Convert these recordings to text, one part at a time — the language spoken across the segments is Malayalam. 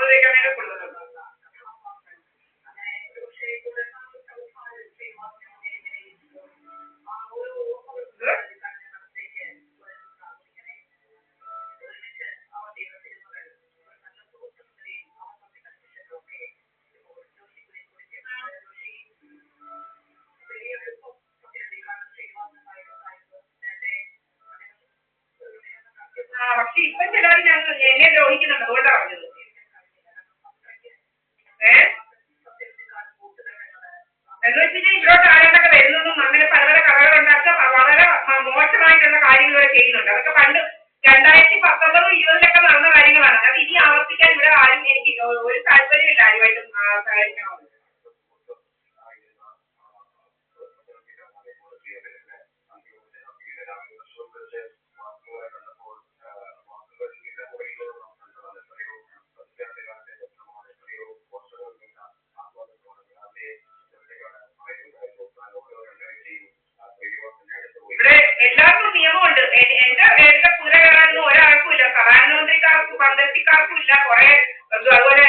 ഉപയോഗിക്കുന്നതിനെ കൊടുക്കുന്നുണ്ട്. പക്ഷെ ഇപ്പം ചിലർ ഞങ്ങൾ എന്നെ ദ്രോഹിക്കുന്നുണ്ട്, അതുകൊണ്ടാണ് പറഞ്ഞത്. എന്ന് വെച്ചാൽ ഇവിടോട്ട് ആരാണ്ടൊക്കെ വരുന്നതും അങ്ങനെ പല പല കഥകളുണ്ടാക്കുക വളരെ മോശമായിട്ടുള്ള കാര്യങ്ങൾ ചെയ്യുന്നുണ്ട്. അതൊക്കെ പണ്ട് 2019-20 നടന്ന കാര്യങ്ങളാണ്. അത് ഇനി ആവർത്തിക്കാൻ ഇവിടെ ആരും എനിക്ക് ഒരു താല്പര്യമില്ല ആരുമായിട്ടും സഹകരിക്കണമെന്ന്. ഇവിടെ എല്ലാവർക്കും നിയമമുണ്ട്. എന്റെ കുതിര കയറാനൊന്നും ഒരാൾക്കും ഇല്ല. പ്രധാനമന്ത്രിക്കാർക്കും പന്തത്തിക്കാർക്കും ഇല്ല. കുറെ അതുപോലെ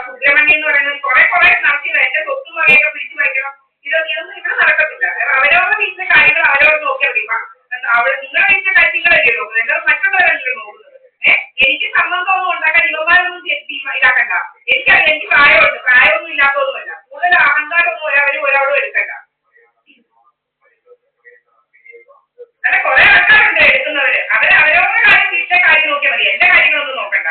സുബ്രഹ്മണ്യം എന്ന് പറയുന്നത് കുറെ നടത്തിയത് എന്റെ സ്വത്തും വകയൊക്കെ പിടിച്ചു വയ്ക്കണം. ഇതൊന്നും ഇവിടെ നടക്കത്തില്ല. അവരവരുടെ വീട്ടിലെ കാര്യങ്ങൾ അവരവർ നോക്കിയാൽ മതി. നിങ്ങളുടെ വീട്ടിലെ കാര്യങ്ങളല്ലേ നോക്കുന്നത്, എന്താ മറ്റുള്ളവരല്ലേ നോക്കുന്നത്. എനിക്ക് സമ്മതമൊന്നും ഉണ്ടാക്കാൻ യുവമാരൊന്നും ഇതാക്കണ്ട. എനിക്ക് പ്രായമുണ്ട്, പ്രായമൊന്നും ഇല്ലാത്തതൊന്നുമല്ല. കൂടുതൽ അഹങ്കാരമൊന്നും ഒരാളും എടുക്കണ്ട. അല്ല, കുറെ ആൾക്കാരുണ്ട് എടുക്കുന്നവര്. അവരവരുടെ കാര്യം വീട്ടിലെ കാര്യം നോക്കിയാൽ മതി. എന്റെ കാര്യങ്ങളൊന്നും നോക്കണ്ട.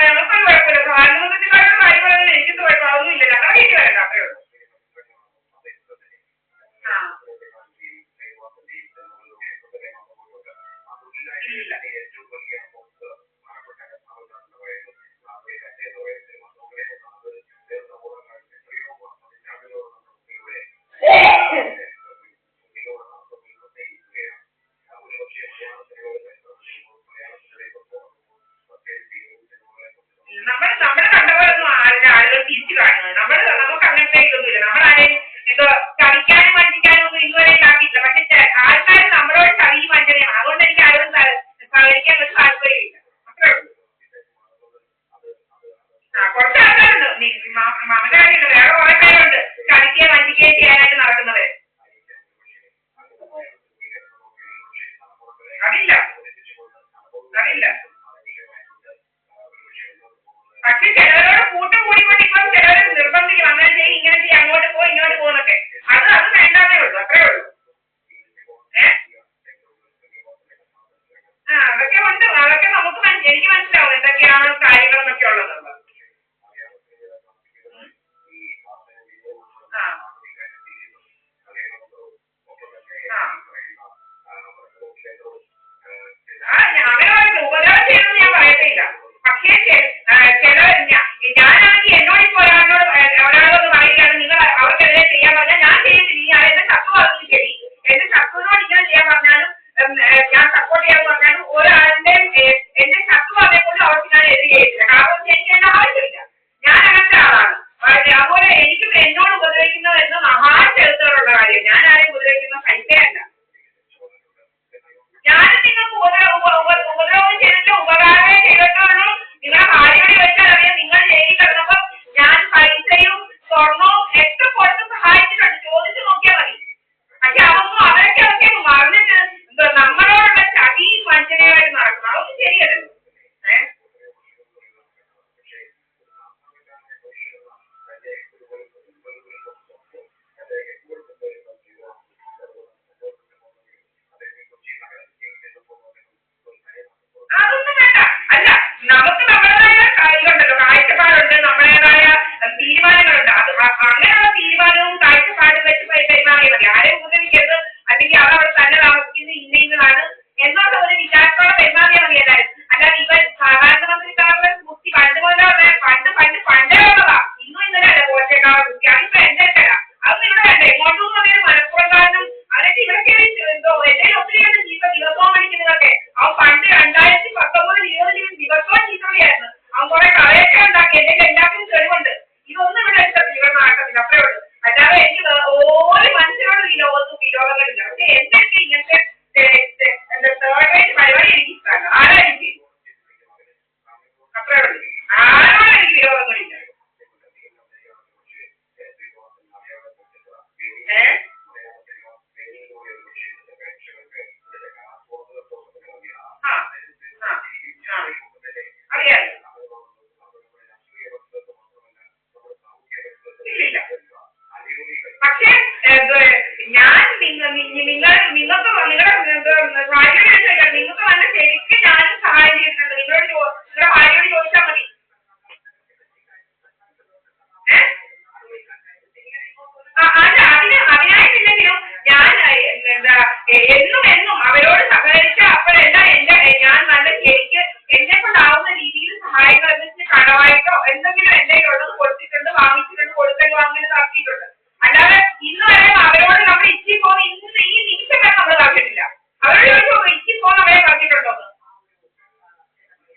ഞങ്ങൾക്കൊരു കുഴപ്പമില്ല. പ്രധാനമന്ത്രിക്കാരുടെ കാര്യങ്ങളൊന്നും എനിക്കൊന്നും കുഴപ്പമൊന്നും ഇല്ല. ഞങ്ങളുടെ വീട്ടിൽ വരണ്ട, അത്രേ ഉള്ളൂ. ഇല്ല. നമ്മുടെ കണ്ടപോലൊന്നും ആളുകൾ തിരിച്ചു കാണുന്നത്. നമുക്ക് അങ്ങനത്തെ ഇതൊന്നുമില്ല. നമ്മളാരെയും എന്തോ ചതിക്കാനും വഞ്ചിക്കാനും ഒന്നും ഇതുവരെ ഉണ്ടാക്കിയിട്ടില്ല. പക്ഷെ ആൾക്കാർ നമ്മളോട് ചതി വഞ്ചനയാണ്. അതുകൊണ്ട് എനിക്ക് ആരും സഹകരിക്കാൻ ഒരു താല്പര്യമില്ല, അത്രേ ഉള്ളൂ. കുറച്ച് ആൾക്കാരുണ്ട്. മാമന്റെ കാര്യമില്ല, വേറെ കുറെ പേരുണ്ട് ചതിക്കുകയും വഞ്ചിക്കുകയും ചെയ്യാനായിട്ട് നടക്കുന്നവര്. അതില്ല. പക്ഷെ ചിലവരോട് കൂട്ടം കൂടിക്കൊണ്ട് ഇപ്പം ചിലവർ നിർബന്ധിക്കും, അങ്ങനെ ചെയ്യും ഇങ്ങനെ ചെയ്യും, അങ്ങോട്ട് പോ ഇങ്ങോട്ട് പോകുന്നൊക്കെ. അത് വേണ്ടാന്നേ ഉള്ളൂ, അത്രേ ഉള്ളൂ. അതൊക്കെ ഉണ്ട്. അതൊക്കെ എനിക്ക് മനസ്സിലാവും എന്തൊക്കെയാണ് കാര്യങ്ങളെന്നൊക്കെ ഉള്ളതുള്ളത്. അങ്ങനെ പറയുന്നത് ഉപദ്രവം ചെയ്യുന്നത് ഞാൻ പറയത്തില്ല. പക്ഷേ ഞാനാണെങ്കിൽ എന്നോട് ഇപ്പോൾ ഒരാളോട് പറയുകയാണ് നിങ്ങൾ അവർക്കെതിരെ ചെയ്യാൻ പറഞ്ഞാൽ ഞാൻ ചെയ്യത്തില്ല. ഞാൻ എന്റെ ശത്രു പറഞ്ഞാലും ശരി, എന്റെ ശത്രുവിനോട് ഇങ്ങനെ ചെയ്യാൻ പറഞ്ഞാലും ഞാൻ സപ്പോർട്ട് ചെയ്യാൻ പറഞ്ഞാലും ഒരാളുടെയും എന്റെ ശത്രു അതേപോലെ അവർക്ക് ഞാൻ എതിരെ ചെയ്തില്ല. കാരണം എനിക്ക് എന്റെ ആവശ്യമില്ല. ഞാൻ അങ്ങനത്തെ ആളാണ്. അതുപോലെ എനിക്കും എന്നോട് ഉപദ്രവിക്കുന്നതെന്ന് മഹാചരിത്രമുള്ള കാര്യം. ഞാൻ ആരെയും ഉപദ്രവിക്കുന്ന സൈക്കയല്ല. ഞാനും നിങ്ങൾക്ക് ഉപദ്രവം ചെയ്തിട്ട് ഉപകാരമേ ചെയ്തിട്ടുള്ളൂ. നിങ്ങളെ ഭാര്യയോട് ചോദിച്ചാൽ അറിയാം. നിങ്ങൾ ജയിലിൽ കിടന്നപ്പോ ഞാൻ പൈസയും സ്വർണവും ഒക്കെ കൊടുത്ത് സഹായിച്ചിട്ടുണ്ട്. ചോദിച്ചു നോക്കിയാൽ മതി. പക്ഷെ അതൊന്നും അവരൊക്കെ മറിഞ്ഞിട്ട് നമ്മളോടുള്ള ചതിയും വഞ്ചനയായിട്ട് നടക്കണം. അതൊന്നും ശരിയല്ലല്ലോ. അതൊന്നും വേണ്ട. അല്ല, നമുക്ക് നമ്മുടേതായ ഇതുണ്ടല്ലോ, കാഴ്ചപ്പാടുണ്ട്, നമ്മുടേതായ തീരുമാനങ്ങളുണ്ട്. അങ്ങനെയുള്ള തീരുമാനവും കാഴ്ചപ്പാടും വെച്ച് കൈമാറിയാൽ മതി. ആരെയും ഉപദ്രവിക്കരുത്, അല്ലെങ്കിൽ അതവിടെ തന്നെ താമസിക്കുന്നത് ഇന്നതാണ് എന്നുള്ള ഒരു വിചാരത്തോടെ പെരുമാറിയാൽ മതി എല്ലാവരും. അല്ലാതെ ഇവൻ പ്രധാനമന്ത്രിക്കാരുടെ ബുദ്ധി പണ്ടേ ഉള്ളതാ. ഇന്നും ഇന്നലെ അല്ല. കോശക്കാരുടെ ബുദ്ധി അത്രേ ഉള്ളൂ.